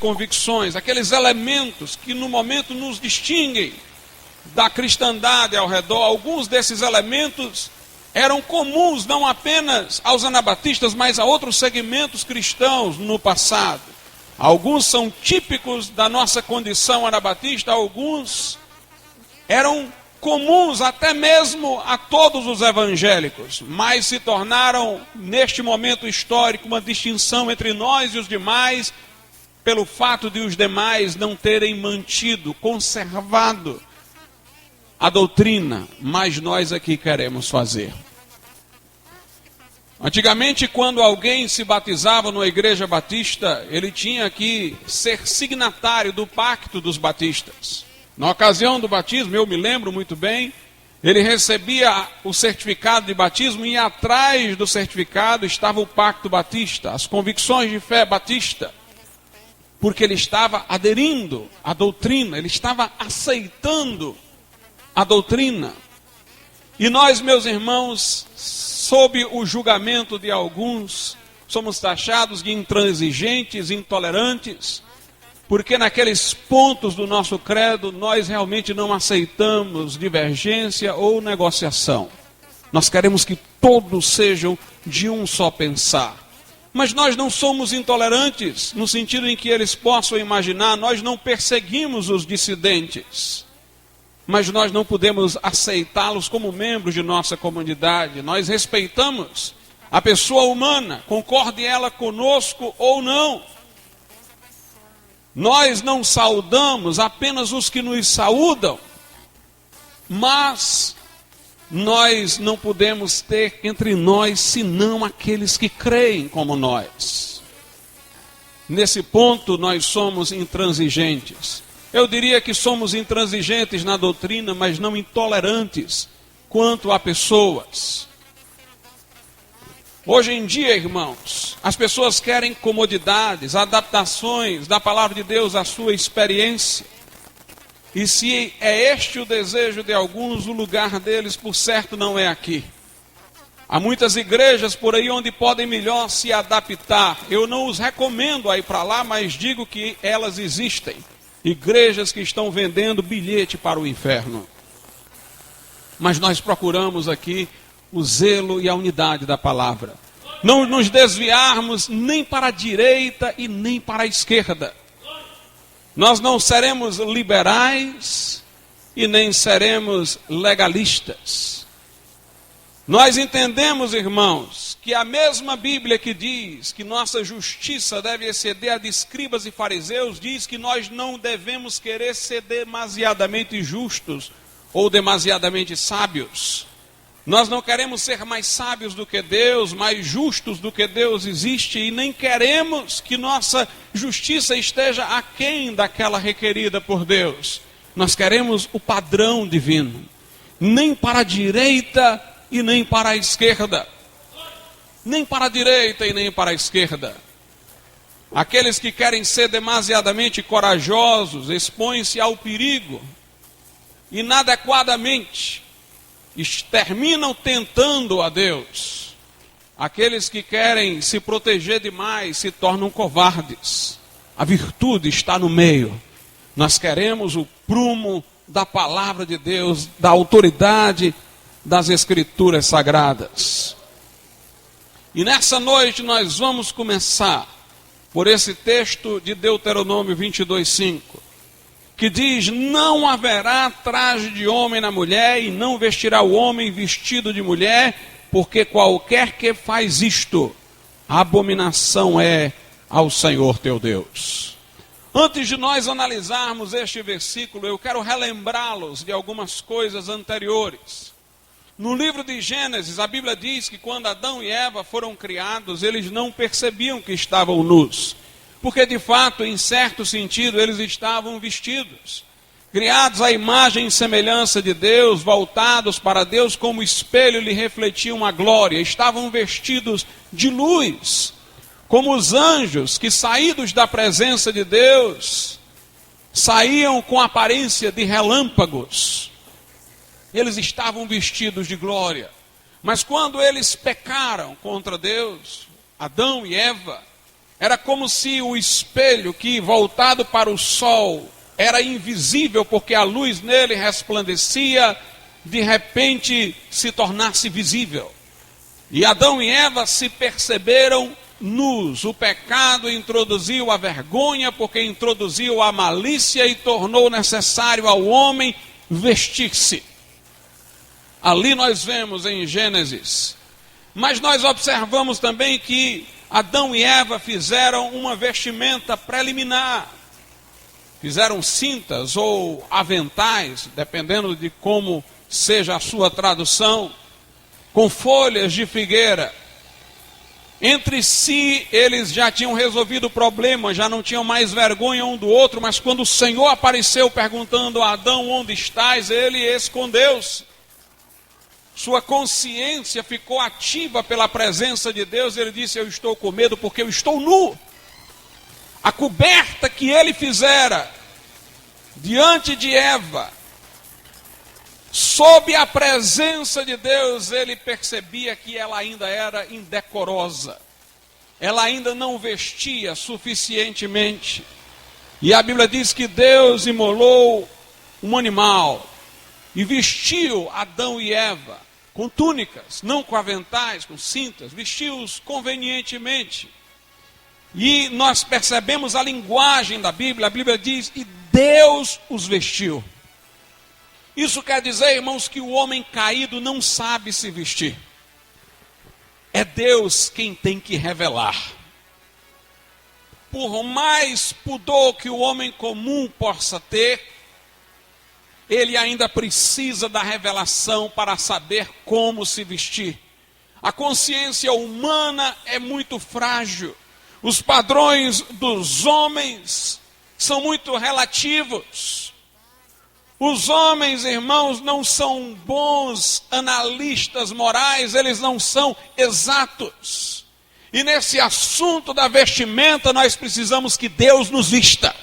convicções, aqueles elementos que no momento nos distinguem da cristandade ao redor. Alguns desses elementos eram comuns não apenas aos anabatistas, mas a outros segmentos cristãos no passado. Alguns são típicos da nossa condição anabatista, alguns eram comuns até mesmo a todos os evangélicos, mas se tornaram, neste momento histórico, uma distinção entre nós e os demais, pelo fato de os demais não terem mantido, conservado a doutrina, mas nós aqui queremos fazer. Antigamente, quando alguém se batizava numa igreja batista, ele tinha que ser signatário do pacto dos batistas. Na ocasião do batismo, eu me lembro muito bem, ele recebia o certificado de batismo e atrás do certificado estava o pacto batista, as convicções de fé batista, porque ele estava aderindo à doutrina, ele estava aceitando a doutrina. E nós, meus irmãos, sob o julgamento de alguns, somos taxados de intransigentes, intolerantes, porque naqueles pontos do nosso credo nós realmente não aceitamos divergência ou negociação. Nós queremos que todos sejam de um só pensar. Mas nós não somos intolerantes, no sentido em que eles possam imaginar, nós não perseguimos os dissidentes. Mas nós não podemos aceitá-los como membros de nossa comunidade. Nós respeitamos a pessoa humana, concorde ela conosco ou não. Nós não saudamos apenas os que nos saúdam, mas nós não podemos ter entre nós senão aqueles que creem como nós. Nesse ponto nós somos intransigentes. Eu diria que somos intransigentes na doutrina, mas não intolerantes quanto a pessoas. Hoje em dia, irmãos, as pessoas querem comodidades, adaptações da palavra de Deus à sua experiência. E se é este o desejo de alguns, o lugar deles, por certo, não é aqui. Há muitas igrejas por aí onde podem melhor se adaptar. Eu não os recomendo a ir para lá, mas digo que elas existem. Igrejas que estão vendendo bilhete para o inferno. Mas nós procuramos aqui o zelo e a unidade da palavra. Não nos desviarmos nem para a direita e nem para a esquerda. Nós não seremos liberais e nem seremos legalistas. Nós entendemos, irmãos, que a mesma Bíblia que diz que nossa justiça deve exceder a de escribas e fariseus, diz que nós não devemos querer ser demasiadamente justos ou demasiadamente sábios. Nós não queremos ser mais sábios do que Deus, mais justos do que Deus existe, e nem queremos que nossa justiça esteja aquém daquela requerida por Deus. Nós queremos o padrão divino, nem para a direita e nem para a esquerda. Nem para a direita e nem para a esquerda. Aqueles que querem ser demasiadamente corajosos expõem-se ao perigo, inadequadamente terminam tentando a Deus. Aqueles que querem se proteger demais se tornam covardes. A virtude está no meio. Nós queremos o prumo da palavra de Deus, da autoridade das Escrituras Sagradas. E nessa noite nós vamos começar por esse texto de Deuteronômio 22:5. Que diz: não haverá traje de homem na mulher, e não vestirá o homem vestido de mulher, porque qualquer que faz isto, abominação é ao Senhor teu Deus. Antes de nós analisarmos este versículo, eu quero relembrá-los de algumas coisas anteriores. No livro de Gênesis, a Bíblia diz que quando Adão e Eva foram criados, eles não percebiam que estavam nus. Porque de fato, em certo sentido, eles estavam vestidos, criados à imagem e semelhança de Deus, voltados para Deus, como espelho lhe refletiam a glória, estavam vestidos de luz, como os anjos que, saídos da presença de Deus, saíam com aparência de relâmpagos. Eles estavam vestidos de glória. Mas quando eles pecaram contra Deus, Adão e Eva, Era como se o espelho que, voltado para o sol, era invisível porque a luz nele resplandecia, de repente se tornasse visível. E Adão e Eva se perceberam nus. O pecado introduziu a vergonha, porque introduziu a malícia e tornou necessário ao homem vestir-se. Ali nós vemos em Gênesis. Mas nós observamos também que Adão e Eva fizeram uma vestimenta preliminar. Fizeram cintas ou aventais, dependendo de como seja a sua tradução, com folhas de figueira. Entre si, eles já tinham resolvido o problema, já não tinham mais vergonha um do outro, mas quando o Senhor apareceu perguntando a Adão onde estás, ele escondeu-se. Sua consciência ficou ativa pela presença de Deus, ele disse, eu estou com medo porque eu estou nu. A coberta que ele fizera diante de Eva, sob a presença de Deus, ele percebia que ela ainda era indecorosa. Ela ainda não vestia suficientemente. E a Bíblia diz que Deus imolou um animal e vestiu Adão e Eva com túnicas, não com aventais, com cintas, vestiu-os convenientemente. E nós percebemos a linguagem da Bíblia. A Bíblia diz, e Deus os vestiu. Isso quer dizer, irmãos, que o homem caído não sabe se vestir. É Deus quem tem que revelar. Por mais pudor que o homem comum possa ter, ele ainda precisa da revelação para saber como se vestir. A consciência humana é muito frágil. Os padrões dos homens são muito relativos. Os homens, irmãos, não são bons analistas morais, eles não são exatos. E nesse assunto da vestimenta, nós precisamos que Deus nos vista.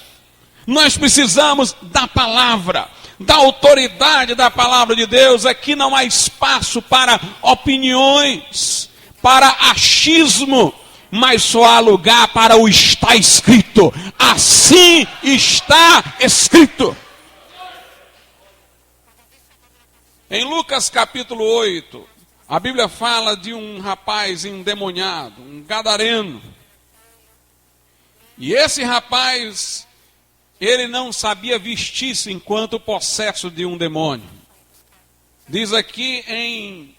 Nós precisamos da palavra, da autoridade da palavra de Deus. Aqui não há espaço para opiniões, para achismo, mas só há lugar para o está escrito. Assim está escrito. Em Lucas capítulo 8, a Bíblia fala de um rapaz endemoniado, um gadareno. E esse rapaz, ele não sabia vestir-se enquanto possesso de um demônio. Diz aqui em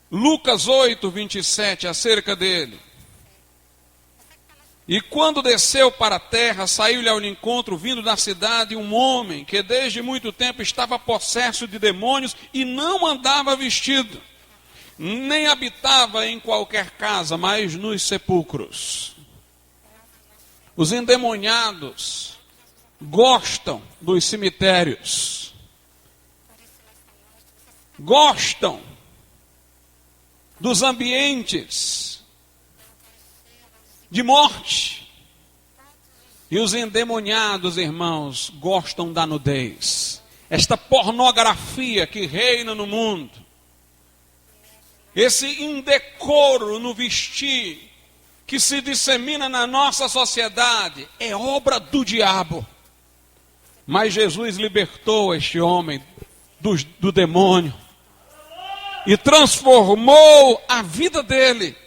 Lucas 8, 27, acerca dele. E quando desceu para a terra, saiu-lhe ao encontro, vindo da cidade, um homem que desde muito tempo estava possesso de demônios e não andava vestido, nem habitava em qualquer casa, mas nos sepulcros. Os endemoniados gostam dos cemitérios, gostam dos ambientes de morte. E os endemoniados, irmãos, gostam da nudez. Esta pornografia que reina no mundo, esse indecoro no vestir que se dissemina na nossa sociedade, é obra do diabo. Mas Jesus libertou este homem do demônio e transformou a vida dele.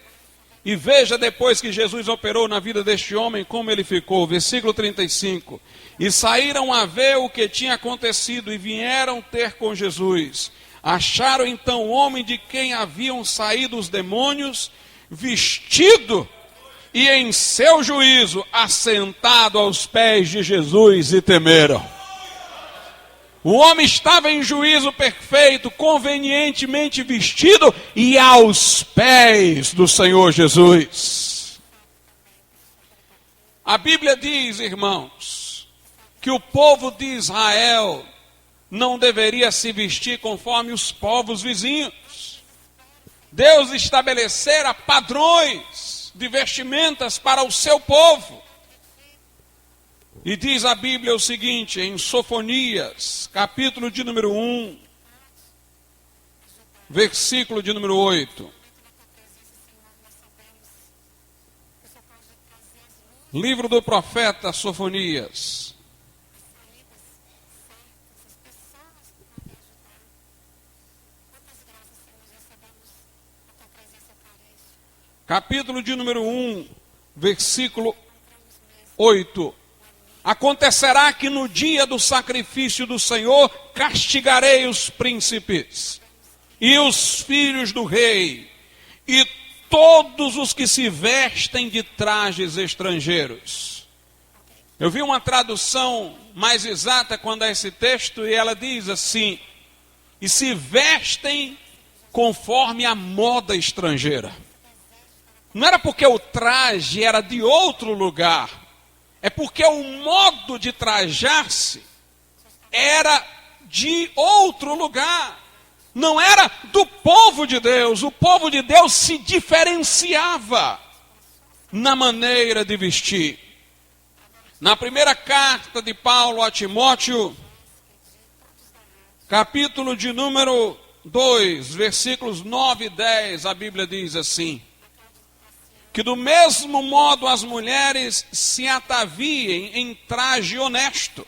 E veja depois que Jesus operou na vida deste homem, como ele ficou. Versículo 35. E saíram a ver o que tinha acontecido e vieram ter com Jesus. Acharam então o homem de quem haviam saído os demônios, vestido e em seu juízo, assentado aos pés de Jesus, e temeram. O homem estava em juízo perfeito, convenientemente vestido e aos pés do Senhor Jesus. A Bíblia diz, irmãos, que o povo de Israel não deveria se vestir conforme os povos vizinhos. Deus estabelecera padrões de vestimentas para o seu povo. E diz a Bíblia o seguinte, em Sofonias, capítulo de número 1, versículo de número 8. Livro do profeta Sofonias. Capítulo de número 1, versículo 8. Acontecerá que no dia do sacrifício do Senhor castigarei os príncipes e os filhos do rei e todos os que se vestem de trajes estrangeiros. Eu vi uma tradução mais exata quando a esse texto e ela diz assim: e se vestem conforme a moda estrangeira. Não era porque o traje era de outro lugar, é porque o modo de trajar-se era de outro lugar. Não era do povo de Deus. O povo de Deus se diferenciava na maneira de vestir. Na primeira carta de Paulo a Timóteo, capítulo de número 2, versículos 9 e 10, a Bíblia diz assim: que do mesmo modo as mulheres se ataviem em traje honesto,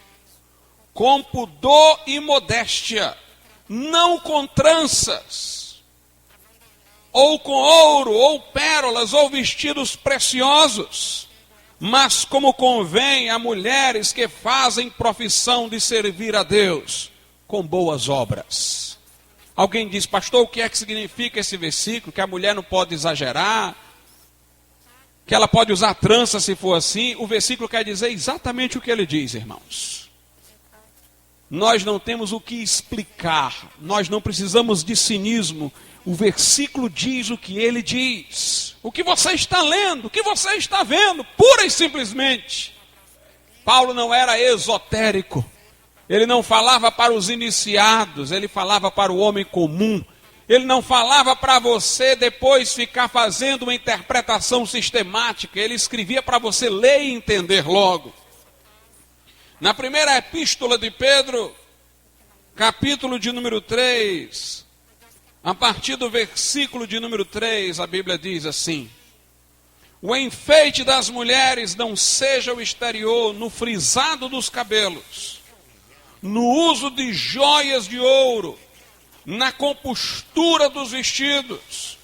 com pudor e modéstia, não com tranças, ou com ouro, ou pérolas, ou vestidos preciosos, mas como convém a mulheres que fazem profissão de servir a Deus, com boas obras. Alguém diz: pastor, o que é que significa esse versículo? Que a mulher não pode exagerar, que ela pode usar trança se for assim. O versículo quer dizer exatamente o que ele diz, irmãos. Nós não temos o que explicar, nós não precisamos de cinismo. O versículo diz o que ele diz. O que você está lendo, o que você está vendo, pura e simplesmente. Paulo não era esotérico, ele não falava para os iniciados, ele falava para o homem comum. Ele não falava para você depois ficar fazendo uma interpretação sistemática. Ele escrevia para você ler e entender logo. Na primeira epístola de Pedro, capítulo de número 3, a partir do versículo de número 3, a Bíblia diz assim: o enfeite das mulheres não seja o exterior, no frisado dos cabelos, no uso de joias de ouro, na compostura dos vestidos,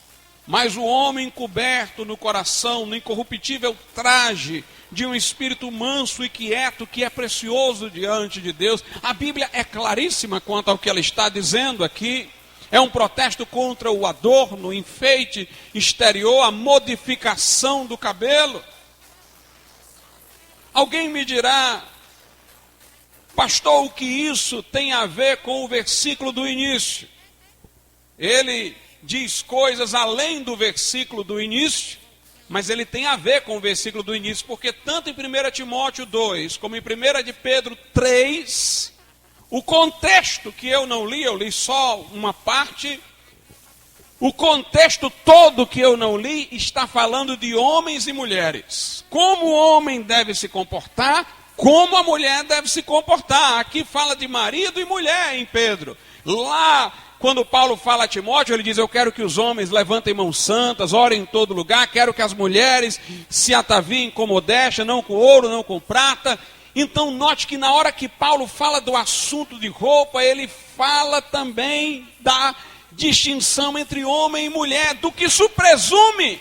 mas o homem coberto no coração, no incorruptível traje de um espírito manso e quieto, que é precioso diante de Deus. A Bíblia é claríssima quanto ao que ela está dizendo aqui. É um protesto contra o adorno, o enfeite exterior, a modificação do cabelo. Alguém me dirá: pastor, o que isso tem a ver com o versículo do início? Ele diz coisas além do versículo do início, mas ele tem a ver com o versículo do início, porque tanto em 1 Timóteo 2, como em 1 de Pedro 3, o contexto que eu não li, eu li só uma parte, o contexto todo que eu não li está falando de homens e mulheres. Como o homem deve se comportar, como a mulher deve se comportar. Aqui fala de marido e mulher em Pedro. Lá, quando Paulo fala a Timóteo, ele diz: eu quero que os homens levantem mãos santas, orem em todo lugar, quero que as mulheres se ataviem com modéstia, não com ouro, não com prata. Então note que na hora que Paulo fala do assunto de roupa, ele fala também da distinção entre homem e mulher, do que isso presume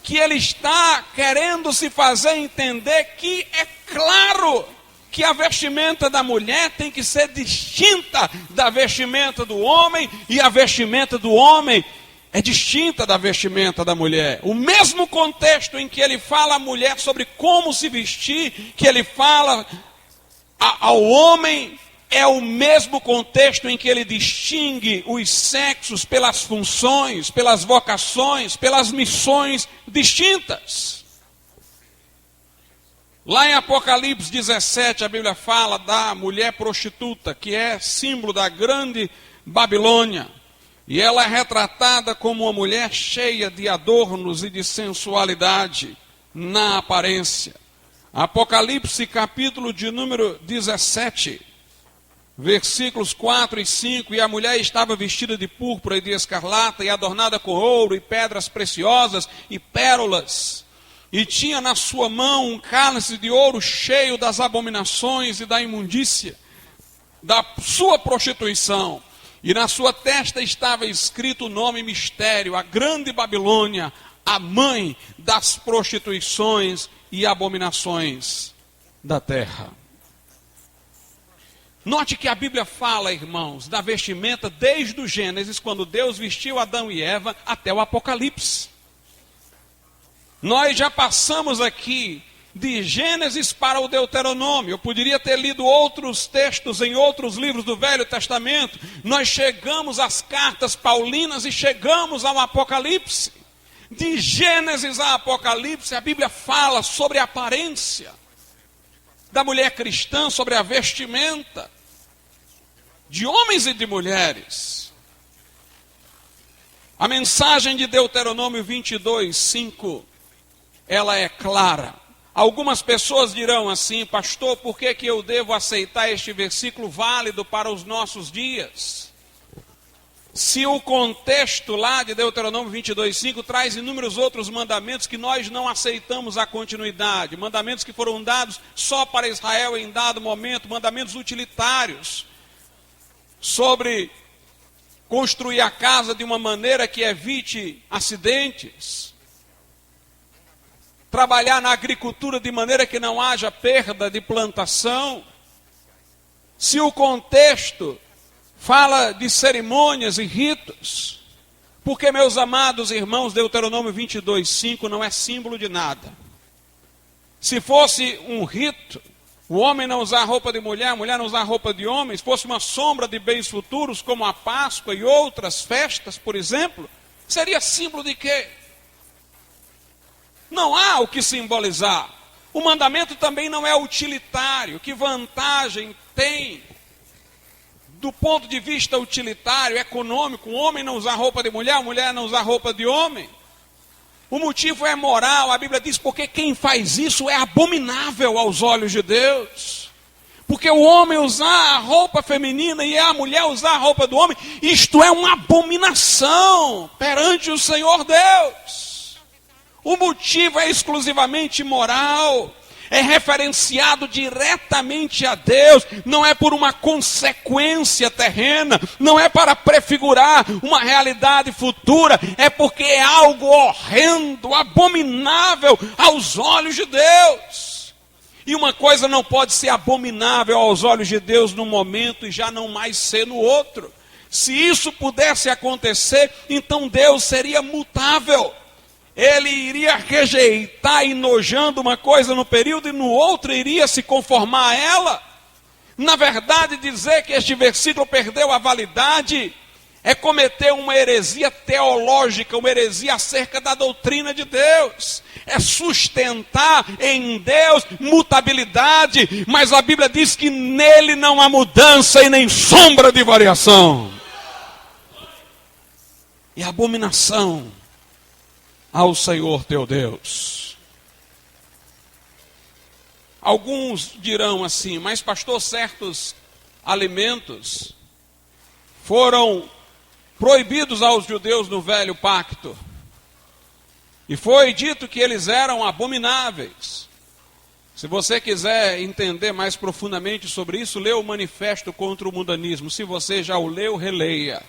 que ele está querendo se fazer entender que é claro que a vestimenta da mulher tem que ser distinta da vestimenta do homem, e a vestimenta do homem é distinta da vestimenta da mulher. O mesmo contexto em que ele fala à mulher sobre como se vestir, que ele fala ao homem, é o mesmo contexto em que ele distingue os sexos pelas funções, pelas vocações, pelas missões distintas. Lá em Apocalipse 17, a Bíblia fala da mulher prostituta, que é símbolo da grande Babilônia. E ela é retratada como uma mulher cheia de adornos e de sensualidade na aparência. Apocalipse, capítulo de número 17, versículos 4 e 5. E a mulher estava vestida de púrpura e de escarlata, e adornada com ouro e pedras preciosas e pérolas. e tinha na sua mão um cálice de ouro cheio das abominações e da imundícia, da sua prostituição. E na sua testa estava escrito o nome mistério, a grande Babilônia, a mãe das prostituições e abominações da terra. Note que a Bíblia fala, irmãos, da vestimenta desde o Gênesis, quando Deus vestiu Adão e Eva, até o Apocalipse. Nós já passamos aqui de Gênesis para o Deuteronômio. Eu poderia ter lido outros textos em outros livros do Velho Testamento. Nós chegamos às cartas paulinas e chegamos ao Apocalipse. De Gênesis a Apocalipse, a Bíblia fala sobre a aparência da mulher cristã, sobre a vestimenta de homens e de mulheres. A mensagem de Deuteronômio 22, 5, ela é clara. Algumas pessoas dirão assim: pastor, por que eu devo aceitar este versículo válido para os nossos dias? Se o contexto lá de Deuteronômio 22, 5 traz inúmeros outros mandamentos que nós não aceitamos a continuidade, mandamentos que foram dados só para Israel em dado momento, mandamentos utilitários, sobre construir a casa de uma maneira que evite acidentes, trabalhar na agricultura de maneira que não haja perda de plantação. Se o contexto fala de cerimônias e ritos, porque, meus amados irmãos, Deuteronômio 22, 5 não é símbolo de nada. Se fosse um rito, o homem não usar roupa de mulher, a mulher não usar roupa de homem, se fosse uma sombra de bens futuros, como a Páscoa e outras festas, por exemplo, seria símbolo de quê? Não há o que simbolizar. O mandamento também não é utilitário. Que vantagem tem, do ponto de vista utilitário, econômico, o homem não usar roupa de mulher, a mulher não usar roupa de homem? O motivo é moral. A Bíblia diz: porque quem faz isso é abominável aos olhos de Deus. Porque o homem usar a roupa feminina e a mulher usar a roupa do homem, isto é uma abominação perante o Senhor Deus. O motivo é exclusivamente moral. É referenciado diretamente a Deus, não é por uma consequência terrena, não é para prefigurar uma realidade futura, é porque é algo horrendo, abominável aos olhos de Deus. E uma coisa não pode ser abominável aos olhos de Deus num momento e já não mais ser no outro. Se isso pudesse acontecer, então Deus seria mutável. Ele iria rejeitar, enojando uma coisa no período e no outro iria se conformar a ela. Na verdade, dizer que este versículo perdeu a validade é cometer uma heresia teológica, uma heresia acerca da doutrina de Deus. É sustentar em Deus mutabilidade, mas a Bíblia diz que nele não há mudança e nem sombra de variação. E abominação ao Senhor teu Deus. Alguns dirão assim: mas pastor, certos alimentos foram proibidos aos judeus no velho pacto. E foi dito que eles eram abomináveis. Se você quiser entender mais profundamente sobre isso, lê o Manifesto contra o Mundanismo. Se você já o leu, releia.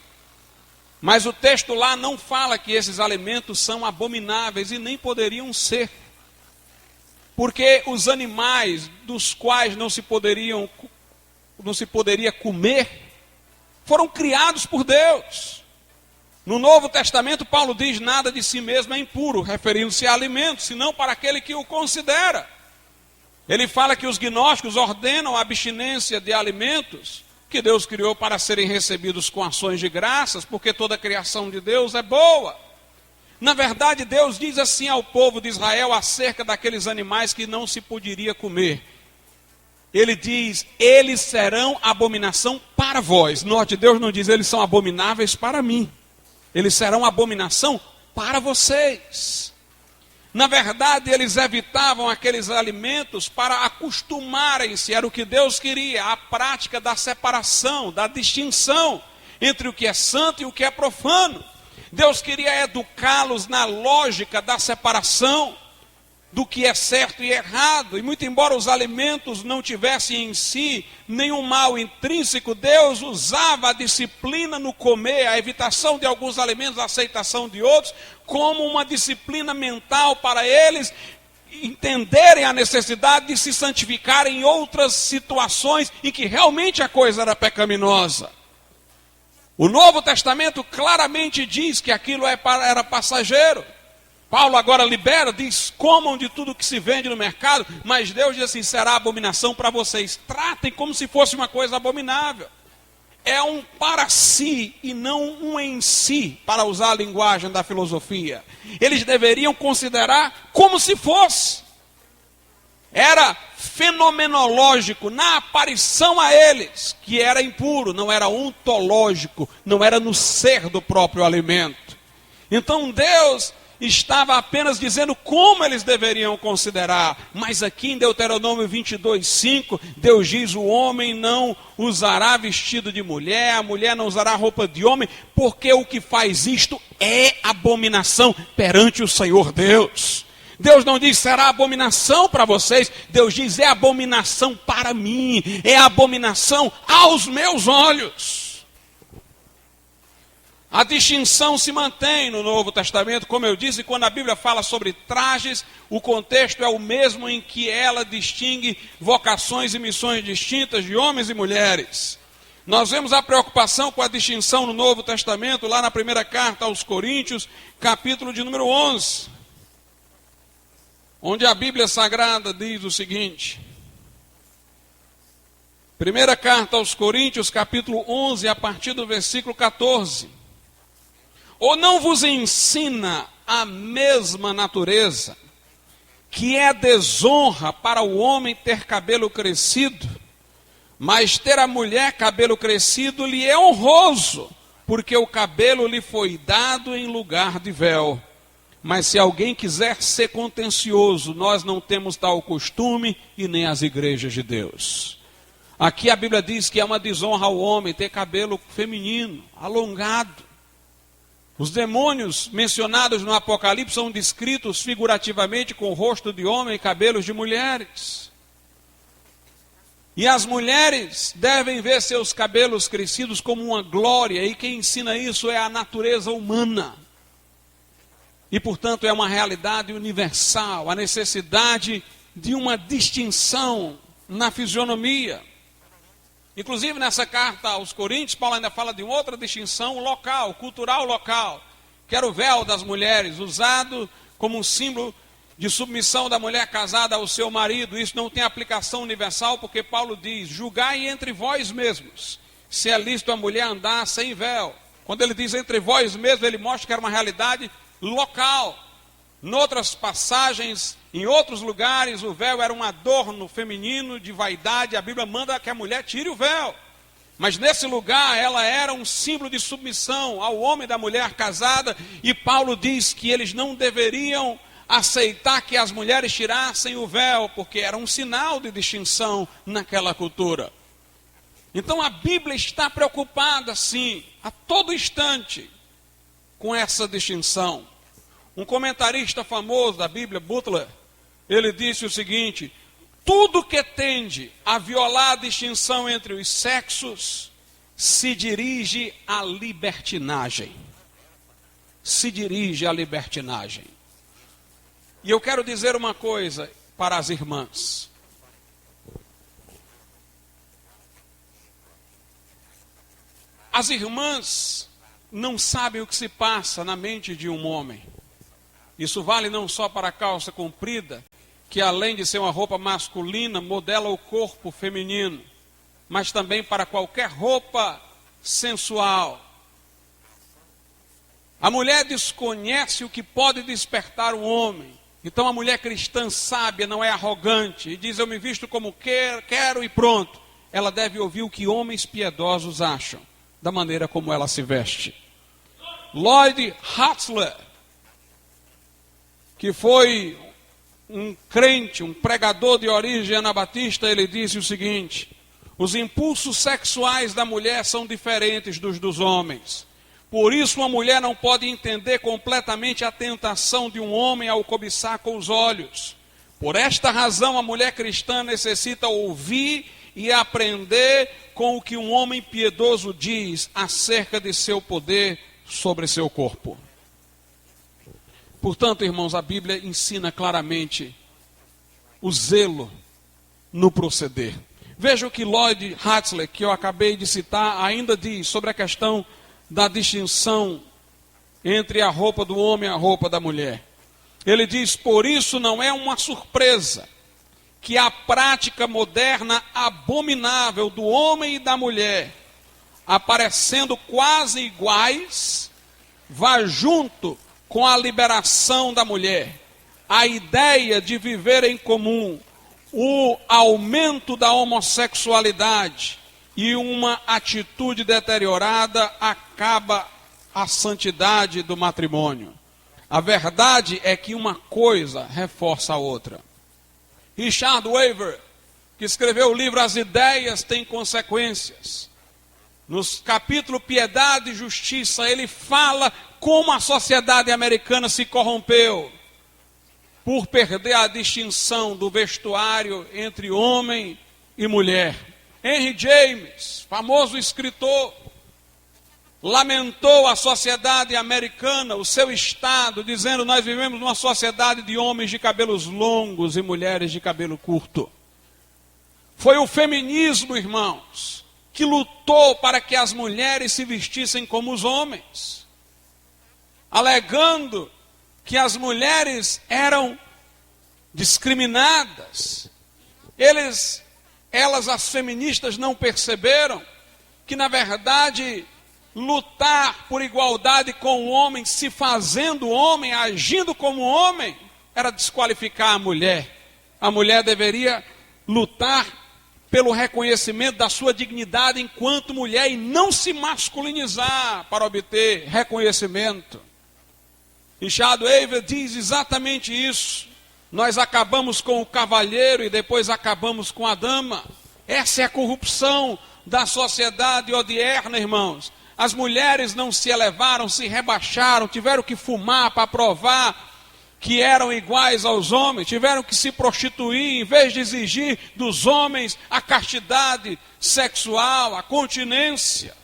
Mas o texto lá não fala que esses alimentos são abomináveis e nem poderiam ser. Porque os animais dos quais não se poderia comer, foram criados por Deus. No Novo Testamento, Paulo diz: nada de si mesmo é impuro, referindo-se a alimentos, senão para aquele que o considera. Ele fala que os gnósticos ordenam a abstinência de alimentos que Deus criou para serem recebidos com ações de graças, porque toda a criação de Deus é boa. Na verdade, Deus diz assim ao povo de Israel acerca daqueles animais que não se poderia comer. Ele diz: eles serão abominação para vós. Note, Deus não diz: eles são abomináveis para mim. Eles serão abominação para vocês. Na verdade, eles evitavam aqueles alimentos para acostumarem-se, era o que Deus queria, a prática da separação, da distinção entre o que é santo e o que é profano. Deus queria educá-los na lógica da separação. do que é certo e errado. E muito embora os alimentos não tivessem em si nenhum mal intrínseco, Deus usava a disciplina no comer, a evitação de alguns alimentos, a aceitação de outros, como uma disciplina mental para eles entenderem a necessidade de se santificarem em outras situações em que realmente a coisa era pecaminosa. O Novo Testamento claramente diz que aquilo era passageiro. Paulo agora libera, diz, comam de tudo que se vende no mercado, mas Deus diz assim, será abominação para vocês. Tratem como se fosse uma coisa abominável. É um para si e não um em si, para usar a linguagem da filosofia. Eles deveriam considerar como se fosse. Era fenomenológico na aparição a eles, que era impuro, não era ontológico, não era no ser do próprio alimento. Então Deus estava apenas dizendo como eles deveriam considerar, mas aqui em Deuteronômio 22:5, Deus diz, o homem não usará vestido de mulher, a mulher não usará roupa de homem, porque o que faz isto é abominação perante o Senhor Deus. Deus não diz será abominação para vocês, Deus diz é abominação para mim, é abominação aos meus olhos. A distinção se mantém no Novo Testamento, como eu disse, quando a Bíblia fala sobre trajes, o contexto é o mesmo em que ela distingue vocações e missões distintas de homens e mulheres. Nós vemos a preocupação com a distinção no Novo Testamento, lá na primeira carta aos Coríntios, capítulo de número 11, onde a Bíblia Sagrada diz o seguinte. Primeira carta aos Coríntios, capítulo 11, a partir do versículo 14. Ou não vos ensina a mesma natureza, que é desonra para o homem ter cabelo crescido, mas ter a mulher cabelo crescido lhe é honroso, porque o cabelo lhe foi dado em lugar de véu. Mas se alguém quiser ser contencioso, nós não temos tal costume e nem as igrejas de Deus. Aqui a Bíblia diz que é uma desonra ao homem ter cabelo feminino, alongado. Os demônios mencionados no Apocalipse são descritos figurativamente com o rosto de homem e cabelos de mulheres. E as mulheres devem ver seus cabelos crescidos como uma glória, e quem ensina isso é a natureza humana. E, portanto, é uma realidade universal, a necessidade de uma distinção na fisionomia. Inclusive, nessa carta aos Coríntios, Paulo ainda fala de outra distinção local, cultural local, que era o véu das mulheres, usado como um símbolo de submissão da mulher casada ao seu marido. Isso não tem aplicação universal, porque Paulo diz, julgai entre vós mesmos, se é lícito a mulher andar sem véu. Quando ele diz entre vós mesmos, ele mostra que era uma realidade local. Em outras passagens, em outros lugares, o véu era um adorno feminino de vaidade. A Bíblia manda que a mulher tire o véu. Mas nesse lugar, ela era um símbolo de submissão ao homem e da mulher casada. E Paulo diz que eles não deveriam aceitar que as mulheres tirassem o véu, porque era um sinal de distinção naquela cultura. Então a Bíblia está preocupada, sim, a todo instante, com essa distinção. Um comentarista famoso da Bíblia, Butler, ele disse o seguinte: tudo que tende a violar a distinção entre os sexos se dirige à libertinagem. Se dirige à libertinagem. E eu quero dizer uma coisa para as irmãs. As irmãs não sabem o que se passa na mente de um homem. Isso vale não só para a calça comprida, que além de ser uma roupa masculina, modela o corpo feminino, mas também para qualquer roupa sensual. A mulher desconhece o que pode despertar o homem. Então a mulher cristã sábia não é arrogante e diz, eu me visto como quero e pronto. Ela deve ouvir o que homens piedosos acham da maneira como ela se veste. Lloyd Hatzler, que foi um crente, um pregador de origem anabatista, ele disse o seguinte: os impulsos sexuais da mulher são diferentes dos homens. Por isso uma mulher não pode entender completamente a tentação de um homem ao cobiçar com os olhos. Por esta razão, a mulher cristã necessita ouvir e aprender com o que um homem piedoso diz acerca de seu poder sobre seu corpo. Portanto, irmãos, a Bíblia ensina claramente o zelo no proceder. Veja o que Lloyd Hatzler, que eu acabei de citar, ainda diz sobre a questão da distinção entre a roupa do homem e a roupa da mulher. Ele diz: por isso não é uma surpresa que a prática moderna abominável do homem e da mulher, aparecendo quase iguais, vá junto com a liberação da mulher. A ideia de viver em comum, o aumento da homossexualidade e uma atitude deteriorada acaba a santidade do matrimônio. A verdade é que uma coisa reforça a outra. Richard Weaver, que escreveu o livro As Ideias Têm Consequências, no capítulo Piedade e Justiça, ele fala como a sociedade americana se corrompeu por perder a distinção do vestuário entre homem e mulher. Henry James, famoso escritor, lamentou a sociedade americana, o seu estado, dizendo: nós vivemos numa sociedade de homens de cabelos longos e mulheres de cabelo curto. Foi o feminismo, irmãos, que lutou para que as mulheres se vestissem como os homens, alegando que as mulheres eram discriminadas. Elas, as feministas, não perceberam que, na verdade, lutar por igualdade com o homem, se fazendo homem, agindo como homem, era desqualificar a mulher. A mulher deveria lutar pelo reconhecimento da sua dignidade enquanto mulher e não se masculinizar para obter reconhecimento. Richard Weaver diz exatamente isso. Nós acabamos com o cavalheiro e depois acabamos com a dama. Essa é a corrupção da sociedade odierna, irmãos. As mulheres não se elevaram, se rebaixaram, tiveram que fumar para provar que eram iguais aos homens, tiveram que se prostituir, em vez de exigir dos homens a castidade sexual, a continência.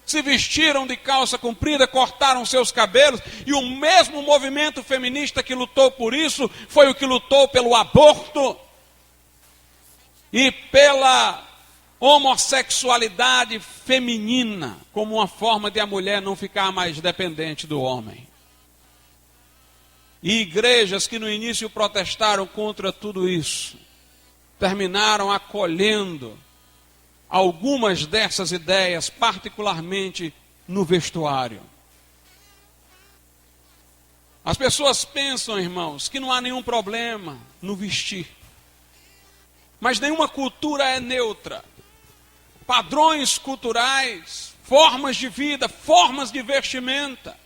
Se vestiram de calça comprida, cortaram seus cabelos, e o mesmo movimento feminista que lutou por isso, foi o que lutou pelo aborto e pela homossexualidade feminina, como uma forma de a mulher não ficar mais dependente do homem. E igrejas que no início protestaram contra tudo isso, terminaram acolhendo algumas dessas ideias, particularmente no vestuário. As pessoas pensam, irmãos, que não há nenhum problema no vestir. Mas nenhuma cultura é neutra. Padrões culturais, formas de vida, formas de vestimenta,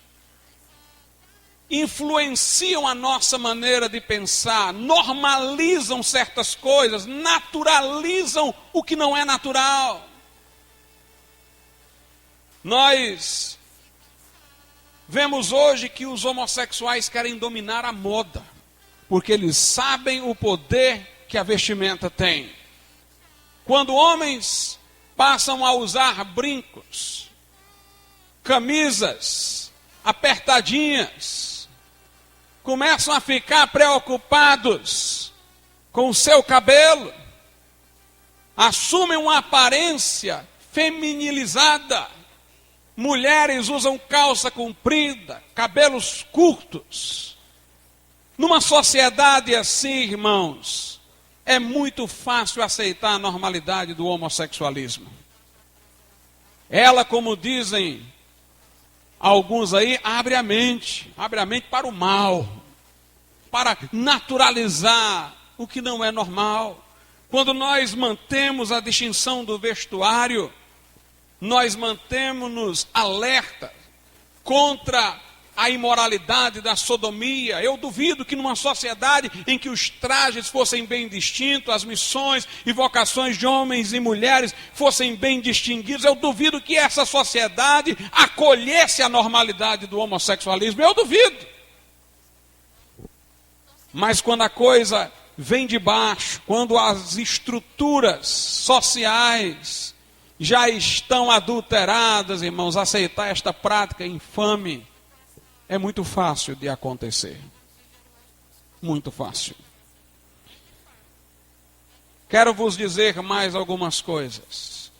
influenciam a nossa maneira de pensar, normalizam certas coisas, naturalizam o que não é natural. Nós vemos hoje que os homossexuais querem dominar a moda, porque eles sabem o poder que a vestimenta tem. Quando homens passam a usar brincos, camisas apertadinhas, começam a ficar preocupados com o seu cabelo, assumem uma aparência feminilizada. Mulheres usam calça comprida, cabelos curtos. Numa sociedade assim, irmãos, é muito fácil aceitar a normalidade do homossexualismo. Ela, como dizem alguns aí, abre a mente para o mal, para naturalizar o que não é normal. Quando nós mantemos a distinção do vestuário, nós mantemos-nos alerta contra a imoralidade da sodomia. Eu duvido que numa sociedade em que os trajes fossem bem distintos, as missões e vocações de homens e mulheres fossem bem distinguidos, eu duvido que essa sociedade acolhesse a normalidade do homossexualismo. Eu duvido. Mas quando a coisa vem de baixo, quando as estruturas sociais já estão adulteradas, irmãos, aceitar esta prática infame é muito fácil de acontecer. Muito fácil. Quero vos dizer mais algumas coisas.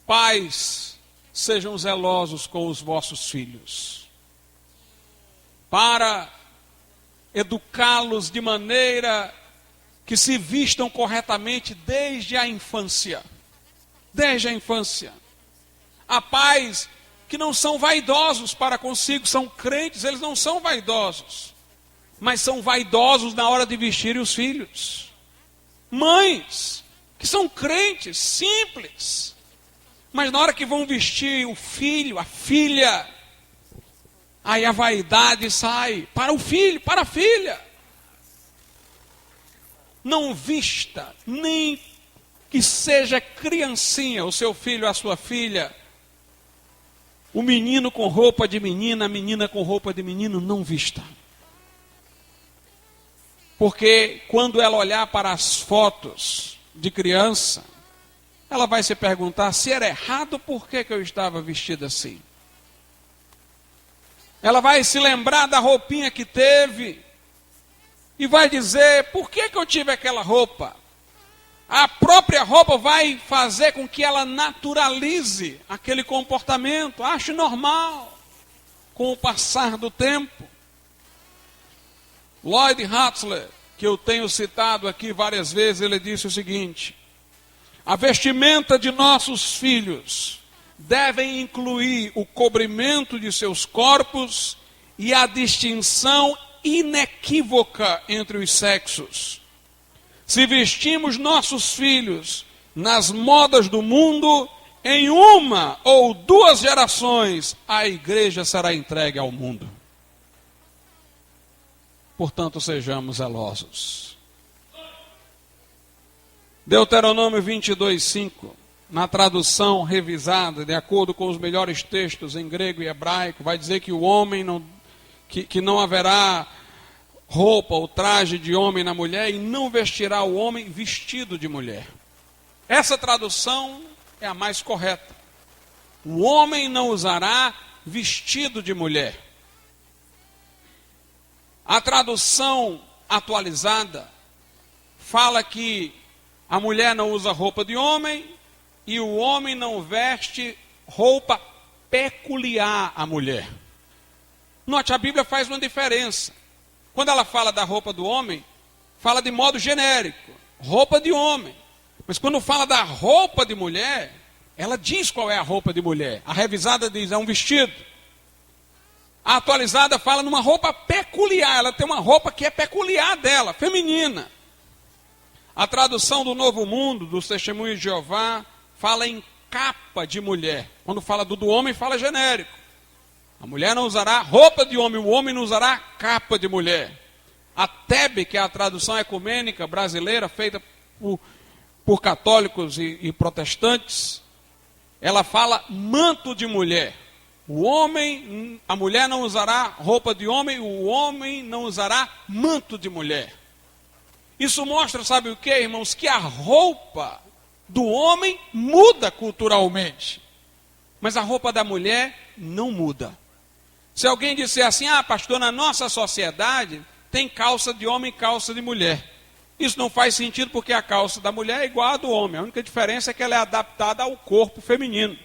Pais, sejam zelosos com os vossos filhos, para educá-los de maneira que se vistam corretamente desde a infância. Desde a infância. Há pais que não são vaidosos para consigo, são crentes, eles não são vaidosos, mas são vaidosos na hora de vestir os filhos. Mães que são crentes, simples, mas na hora que vão vestir o filho, a filha, aí a vaidade sai para o filho, para a filha. Não vista, nem que seja criancinha, o seu filho, a sua filha, o menino com roupa de menina, a menina com roupa de menino, não vista. Porque quando ela olhar para as fotos de criança, ela vai se perguntar, se era errado, por que eu estava vestida assim? Ela vai se lembrar da roupinha que teve e vai dizer, por que eu tive aquela roupa? A própria roupa vai fazer com que ela naturalize aquele comportamento, ache normal, com o passar do tempo. Lloyd Hatzler, que eu tenho citado aqui várias vezes, ele disse o seguinte: a vestimenta de nossos filhos devem incluir o cobrimento de seus corpos e a distinção inequívoca entre os sexos. Se vestimos nossos filhos nas modas do mundo, em uma ou duas gerações, a igreja será entregue ao mundo. Portanto, sejamos zelosos. Deuteronômio 22:5, na tradução revisada, de acordo com os melhores textos em grego e hebraico, vai dizer que o homem que não haverá roupa ou traje de homem na mulher, e não vestirá o homem vestido de mulher. Essa tradução é a mais correta. O homem não usará vestido de mulher. A tradução atualizada fala que a mulher não usa roupa de homem e o homem não veste roupa peculiar à mulher. Note, a Bíblia faz uma diferença. Quando ela fala da roupa do homem, fala de modo genérico, roupa de homem. Mas quando fala da roupa de mulher, ela diz qual é a roupa de mulher. A revisada diz, é um vestido. A atualizada fala numa roupa peculiar, ela tem uma roupa que é peculiar dela, feminina. A tradução do Novo Mundo, dos Testemunhos de Jeová, fala em capa de mulher. Quando fala do homem, fala genérico. A mulher não usará roupa de homem, o homem não usará capa de mulher. A TEB, que é a tradução ecumênica brasileira, feita por católicos e protestantes, ela fala manto de mulher. A mulher não usará roupa de homem, o homem não usará manto de mulher. Isso mostra, sabe o que, irmãos? Que a roupa do homem muda culturalmente, mas a roupa da mulher não muda. Se alguém disser assim, pastor, na nossa sociedade tem calça de homem e calça de mulher. Isso não faz sentido porque a calça da mulher é igual à do homem. A única diferença é que ela é adaptada ao corpo feminino,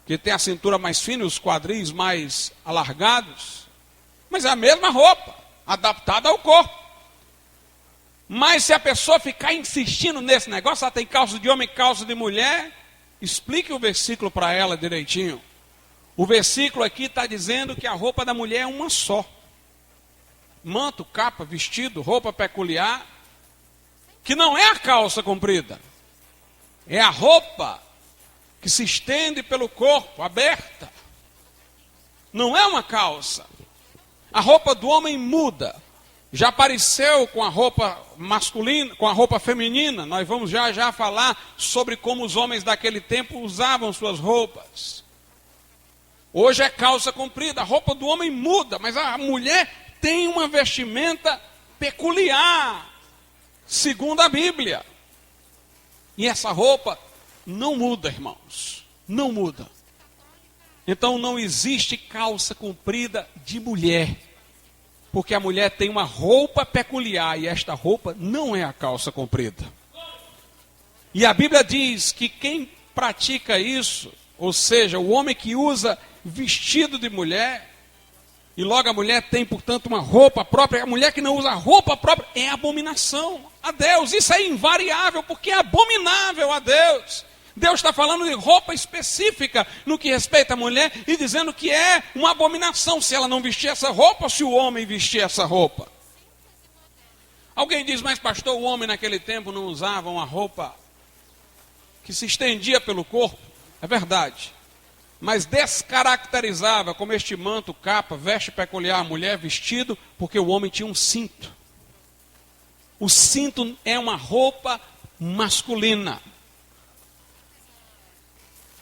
que tem a cintura mais fina e os quadris mais alargados. Mas é a mesma roupa, adaptada ao corpo. Mas se a pessoa ficar insistindo nesse negócio, ela tem calça de homem e calça de mulher, explique o versículo para ela direitinho. O versículo aqui está dizendo que a roupa da mulher é uma só. Manto, capa, vestido, roupa peculiar, que não é a calça comprida. É a roupa que se estende pelo corpo, aberta. Não é uma calça. A roupa do homem muda. Já apareceu com a roupa masculina, com a roupa feminina. Nós vamos já falar sobre como os homens daquele tempo usavam suas roupas. Hoje é calça comprida, a roupa do homem muda, mas a mulher tem uma vestimenta peculiar, segundo a Bíblia. E essa roupa não muda, irmãos. Não muda. Então não existe calça comprida de mulher. Porque a mulher tem uma roupa peculiar e esta roupa não é a calça comprida. E a Bíblia diz que quem pratica isso, ou seja, o homem que usa vestido de mulher, e logo a mulher tem, portanto, uma roupa própria, a mulher que não usa roupa própria é abominação a Deus. Isso é invariável, porque é abominável a Deus. Deus está falando de roupa específica no que respeita a mulher e dizendo que é uma abominação se ela não vestir essa roupa ou se o homem vestir essa roupa. Alguém diz, mas pastor, o homem naquele tempo não usava uma roupa que se estendia pelo corpo? É verdade. Mas descaracterizava como este manto, capa, veste peculiar a mulher, vestido, porque o homem tinha um cinto. O cinto é uma roupa masculina.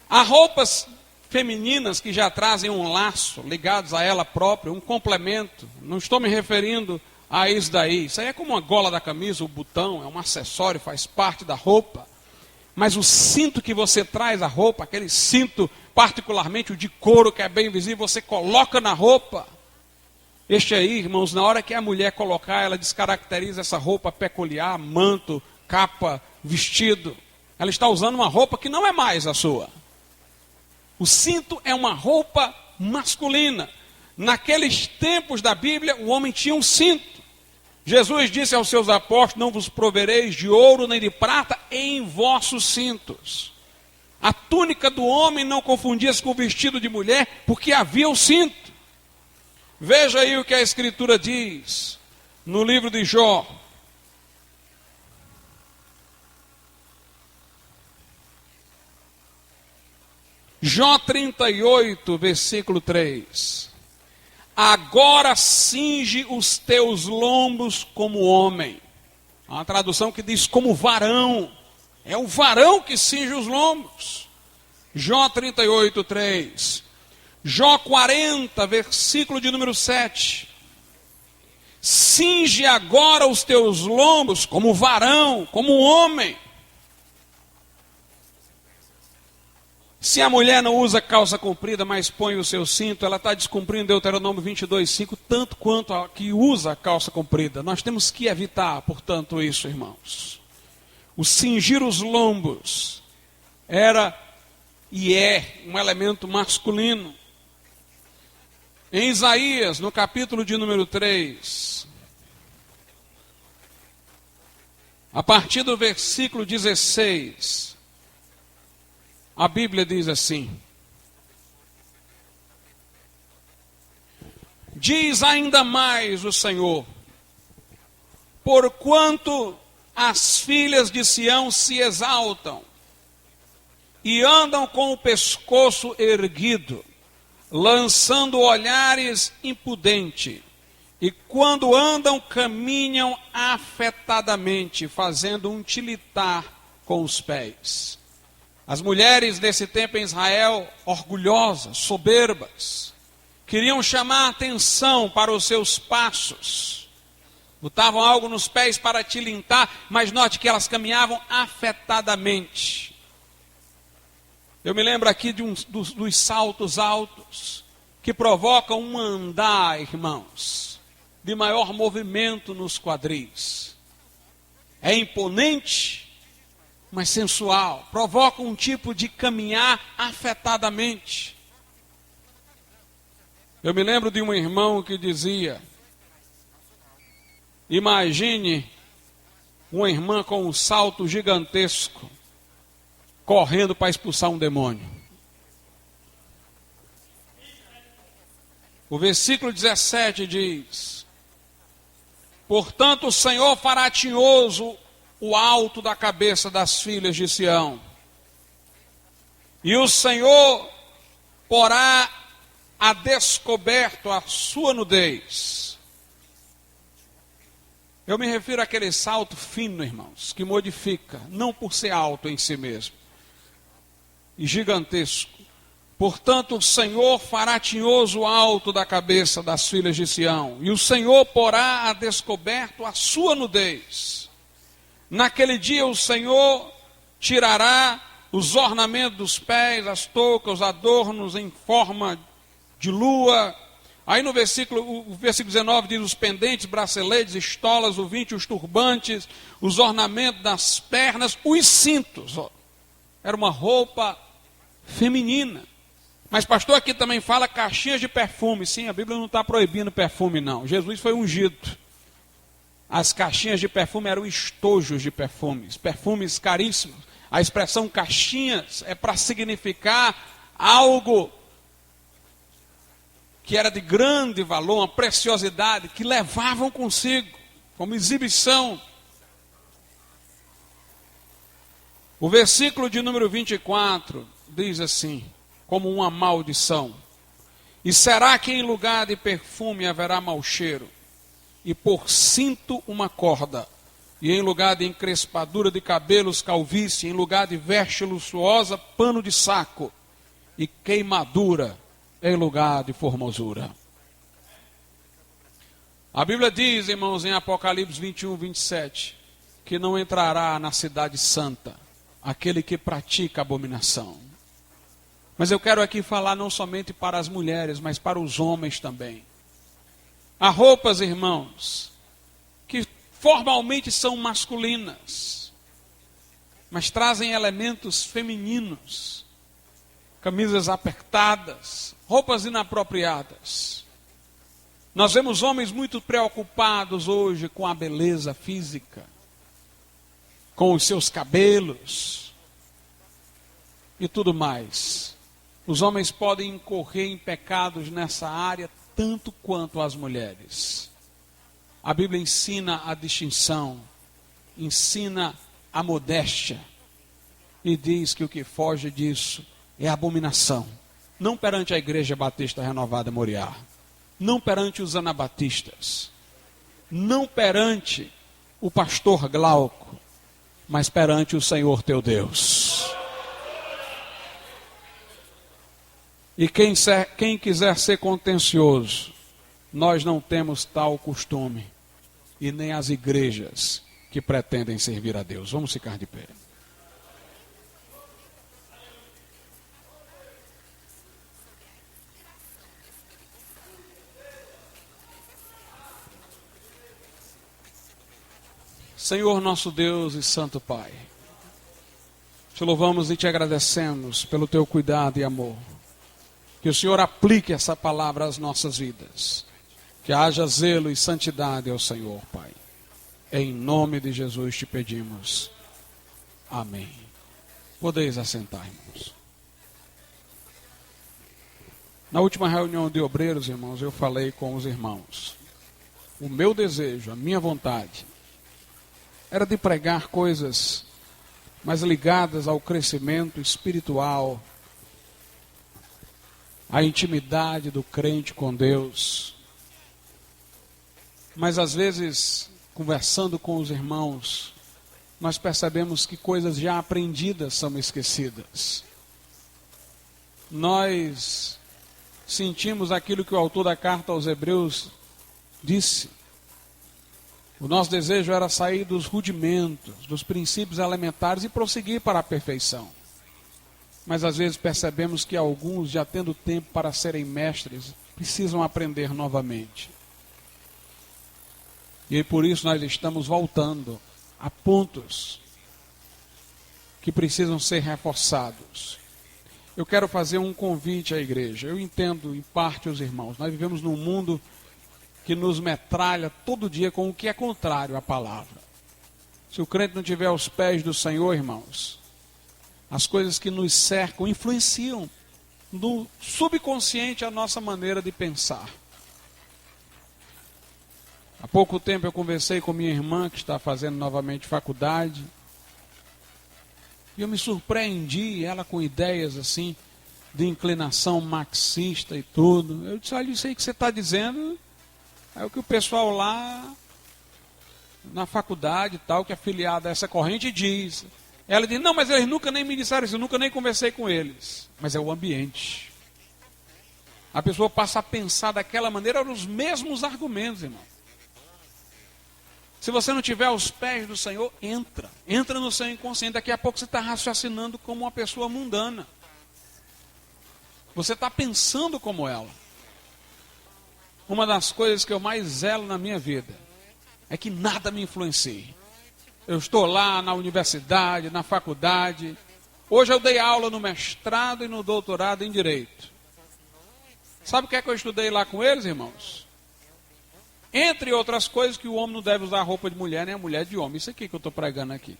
Há roupas femininas que já trazem um laço, ligados a ela própria, um complemento. Não estou me referindo a isso daí. Isso aí é como uma gola da camisa, o botão, é um acessório, faz parte da roupa. Mas o cinto que você traz a roupa, aquele cinto, particularmente o de couro, que é bem visível, você coloca na roupa. Este aí, irmãos, na hora que a mulher colocar, ela descaracteriza essa roupa peculiar, manto, capa, vestido. Ela está usando uma roupa que não é mais a sua. O cinto é uma roupa masculina. Naqueles tempos da Bíblia, o homem tinha um cinto. Jesus disse aos seus apóstolos, não vos provereis de ouro nem de prata em vossos cintos. A túnica do homem não confundia-se com o vestido de mulher, porque havia o cinto. Veja aí o que a Escritura diz no livro de Jó. Jó 38, versículo 3. Agora cinge os teus lombos como homem. Há uma tradução que diz como varão. É o varão que cinge os lombos. Jó 38, 3. Jó 40, versículo de número 7. Cinge agora os teus lombos como varão, como homem. Se a mulher não usa calça comprida, mas põe o seu cinto, ela está descumprindo Deuteronômio 22:5, tanto quanto a que usa a calça comprida. Nós temos que evitar, portanto, isso, irmãos. O cingir os lombos era e é um elemento masculino. Em Isaías, no capítulo de número 3, a partir do versículo 16... a Bíblia diz assim: diz ainda mais o Senhor, porquanto as filhas de Sião se exaltam e andam com o pescoço erguido, lançando olhares impudentes, e quando andam caminham afetadamente, fazendo um tilitar com os pés. As mulheres desse tempo em Israel, orgulhosas, soberbas, queriam chamar a atenção para os seus passos. Botavam algo nos pés para tilintar, mas note que elas caminhavam afetadamente. Eu me lembro aqui dos saltos altos, que provocam um andar, irmãos, de maior movimento nos quadris. É imponente, mas sensual, provoca um tipo de caminhar afetadamente. Eu me lembro de um irmão que dizia, imagine uma irmã com um salto gigantesco, correndo para expulsar um demônio. O versículo 17 diz, portanto o Senhor fará tinhoso o alto da cabeça das filhas de Sião, e o Senhor porá a descoberto a sua nudez. Eu me refiro àquele salto fino, irmãos, que modifica, não por ser alto em si mesmo, e gigantesco, Portanto, o Senhor fará tinhoso o alto da cabeça das filhas de Sião, e o Senhor porá a descoberto a sua nudez. Naquele dia o Senhor tirará os ornamentos dos pés, as toucas, os adornos em forma de lua. Aí no versículo 19 diz: os pendentes, braceletes, estolas, o 20, os turbantes, os ornamentos das pernas, os cintos. Era uma roupa feminina. Mas pastor, aqui também fala caixinhas de perfume. Sim, a Bíblia não está proibindo perfume não. Jesus foi ungido. As caixinhas de perfume eram estojos de perfumes, perfumes caríssimos. A expressão caixinhas é para significar algo que era de grande valor, uma preciosidade, que levavam consigo, como exibição. O versículo de número 24 diz assim, como uma maldição: e será que em lugar de perfume haverá mau cheiro, e por cinto uma corda, e em lugar de encrespadura de cabelos calvície, em lugar de veste luxuosa pano de saco, e queimadura em lugar de formosura. A Bíblia diz, irmãos, em Apocalipse 21, 27, que não entrará na cidade santa aquele que pratica abominação. Mas eu quero aqui falar não somente para as mulheres, mas para os homens também. Há roupas, irmãos, que formalmente são masculinas, mas trazem elementos femininos. Camisas apertadas, roupas inapropriadas. Nós vemos homens muito preocupados hoje com a beleza física, com os seus cabelos e tudo mais. Os homens podem incorrer em pecados nessa área tanto quanto as mulheres. A Bíblia ensina a distinção, ensina a modéstia, e diz que o que foge disso é abominação. Não perante a Igreja Batista Renovada Moriá, não perante os anabatistas, não perante o pastor Glauco, mas perante o Senhor teu Deus. E quem quiser ser contencioso, nós não temos tal costume, e nem as igrejas que pretendem servir a Deus. Vamos ficar de pé. Senhor nosso Deus e Santo Pai, te louvamos e te agradecemos pelo teu cuidado e amor. Que o Senhor aplique essa palavra às nossas vidas. Que haja zelo e santidade ao Senhor, Pai. Em nome de Jesus te pedimos. Amém. Podeis assentar, irmãos. Na última reunião de obreiros, irmãos, eu falei com os irmãos. O meu desejo, a minha vontade, era de pregar coisas mais ligadas ao crescimento espiritual, à intimidade do crente com Deus. Mas às vezes, conversando com os irmãos, nós percebemos que coisas já aprendidas são esquecidas. Nós sentimos aquilo que o autor da carta aos Hebreus disse. O nosso desejo era sair dos rudimentos, dos princípios elementares e prosseguir para a perfeição. Mas às vezes percebemos que alguns, já tendo tempo para serem mestres, precisam aprender novamente. E por isso nós estamos voltando a pontos que precisam ser reforçados. Eu quero fazer um convite à igreja. Eu entendo em parte os irmãos. Nós vivemos num mundo que nos metralha todo dia com o que é contrário à palavra. Se o crente não tiver aos pés do Senhor, irmãos, as coisas que nos cercam influenciam no subconsciente a nossa maneira de pensar. Há pouco tempo eu conversei com minha irmã, que está fazendo novamente faculdade, e eu me surpreendi, ela com ideias assim, de inclinação marxista e tudo. Eu disse: olha, isso aí que você está dizendo é o que o pessoal lá na faculdade e tal, que é afiliado a essa corrente, diz. Ela diz, não, mas eles nunca nem me disseram isso, eu nunca nem conversei com eles. Mas é o ambiente. A pessoa passa a pensar daquela maneira, os mesmos argumentos, irmão. Se você não tiver aos pés do Senhor, entra no seu inconsciente. Daqui a pouco você está raciocinando como uma pessoa mundana. Você está pensando como ela. Uma das coisas que eu mais zelo na minha vida é que nada me influencie. Eu estou lá na universidade, na faculdade. Hoje eu dei aula no mestrado e no doutorado em Direito. Sabe o que é que eu estudei lá com eles, irmãos? Entre outras coisas, que o homem não deve usar roupa de mulher, nem a mulher de homem. Isso aqui que eu estou pregando aqui.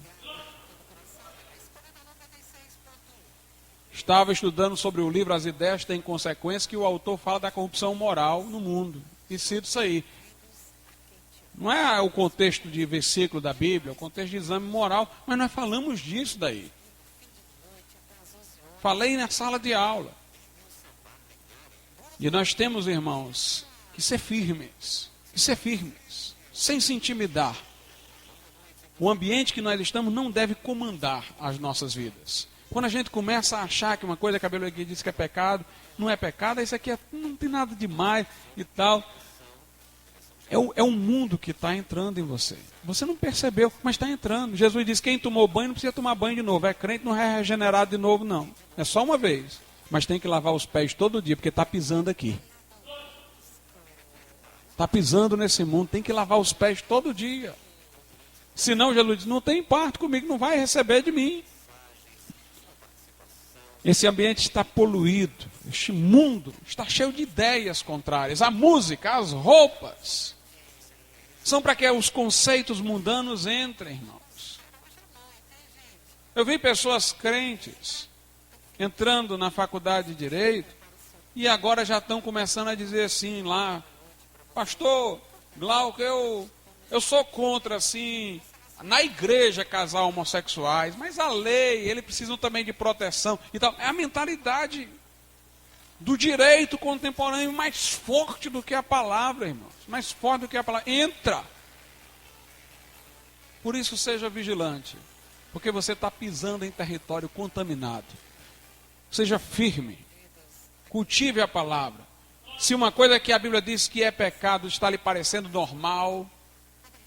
Estava estudando sobre o livro As Ideias Têm Consequências, que o autor fala da corrupção moral no mundo. E cito isso aí. Não é o contexto de versículo da Bíblia, é o contexto de exame moral, mas nós falamos disso daí. Falei na sala de aula. E nós temos, irmãos, que ser firmes, sem se intimidar. O ambiente que nós estamos não deve comandar as nossas vidas. Quando a gente começa a achar que uma coisa que a Bíblia aqui diz que é pecado, não é pecado, isso aqui não tem nada demais e tal. É um mundo que está entrando em você. Você não percebeu, mas está entrando. Jesus disse, quem tomou banho não precisa tomar banho de novo. É crente, não é regenerado de novo, não. É só uma vez. Mas tem que lavar os pés todo dia, porque está pisando aqui. Está pisando nesse mundo, tem que lavar os pés todo dia. Senão Jesus diz, não tem parte comigo, não vai receber de mim. Esse ambiente está poluído, este mundo está cheio de ideias contrárias. A música, as roupas, são para que os conceitos mundanos entrem, irmãos. Eu vi pessoas crentes entrando na faculdade de Direito e agora já estão começando a dizer assim lá, pastor Glauco, eu sou contra assim, na igreja casar homossexuais, mas a lei, eles precisam também de proteção e tal. É a mentalidade do direito contemporâneo mais forte do que a palavra, irmãos. Mais forte do que a palavra. Entra. Por isso seja vigilante, porque você está pisando em território contaminado. Seja firme. Cultive a palavra. Se uma coisa que a Bíblia diz que é pecado está lhe parecendo normal,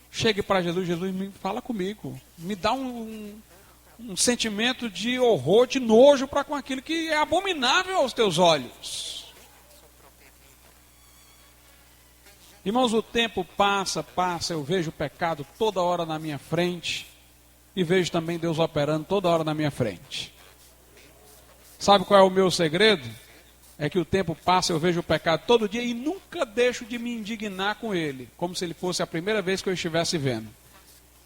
chegue para Jesus, Jesus, me fala comigo, me dá um sentimento de horror, de nojo para com aquilo que é abominável aos teus olhos. Irmãos, o tempo passa, eu vejo o pecado toda hora na minha frente e vejo também Deus operando toda hora na minha frente. Sabe qual é o meu segredo? É que o tempo passa, eu vejo o pecado todo dia e nunca deixo de me indignar com ele, como se ele fosse a primeira vez que eu estivesse vendo.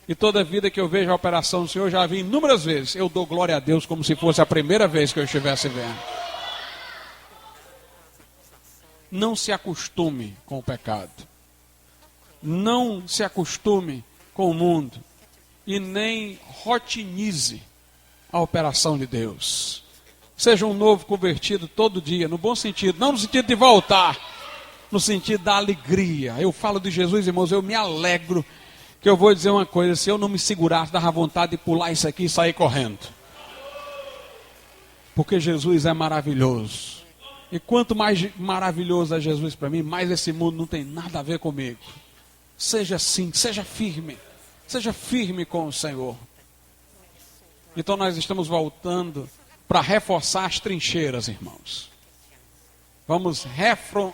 E toda vida que eu vejo a operação do Senhor, já vi inúmeras vezes, eu dou glória a Deus como se fosse a primeira vez que eu estivesse vendo. Não se acostume com o pecado. Não se acostume com o mundo. E nem rotinize a operação de Deus. Seja um novo convertido todo dia, no bom sentido, não no sentido de voltar, no sentido da alegria. Eu falo de Jesus, irmãos, eu me alegro, que eu vou dizer uma coisa, se eu não me segurasse, dava vontade de pular isso aqui e sair correndo. Porque Jesus é maravilhoso. E quanto mais maravilhoso é Jesus para mim, mais esse mundo não tem nada a ver comigo. Seja assim, seja firme com o Senhor. Então nós estamos voltando para reforçar as trincheiras, irmãos. Vamos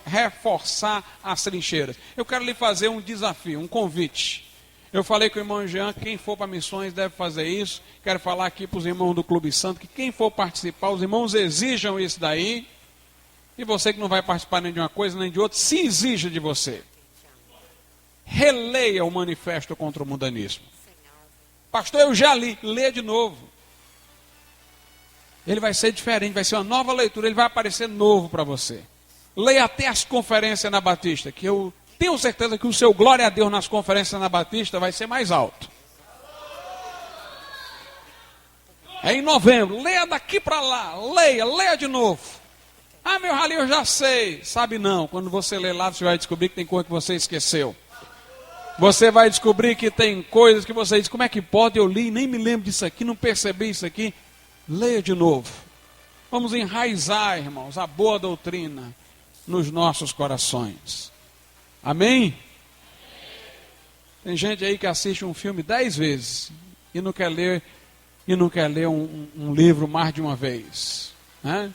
reforçar as trincheiras. Eu quero lhe fazer um desafio, um convite. Eu falei com o irmão Jean, quem for para missões deve fazer isso. Quero falar aqui para os irmãos do Clube Santo, que quem for participar, os irmãos exijam isso daí. E você que não vai participar nem de uma coisa nem de outra, se exija de você. Releia o manifesto contra o mundanismo. Pastor, eu já li, lê de novo. Ele vai ser diferente, vai ser uma nova leitura, ele vai aparecer novo para você. Leia até as conferências na Batista, que eu tenho certeza que o seu glória a Deus nas conferências na Batista vai ser mais alto. É em novembro, leia daqui para lá, leia de novo. Ah, meu rali, eu já sei. Sabe não, quando você lê lá, você vai descobrir que tem coisa que você esqueceu. Você vai descobrir que tem coisas que você diz, como é que pode? Eu li, nem me lembro disso aqui, não percebi isso aqui. Leia de novo. Vamos enraizar, irmãos, a boa doutrina nos nossos corações. Amém? Tem gente aí que assiste um filme 10 vezes e não quer ler, um livro mais de uma vez. Né?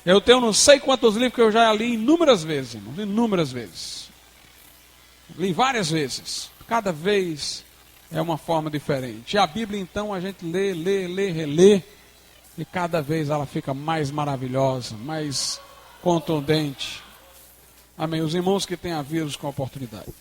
Eu tenho não sei quantos livros que eu já li inúmeras vezes, irmãos, inúmeras vezes. Li várias vezes. Cada vez é uma forma diferente. E a Bíblia, então, a gente lê, relê. E cada vez ela fica mais maravilhosa, mais contundente. Amém. Os irmãos que têm avisos com a oportunidade.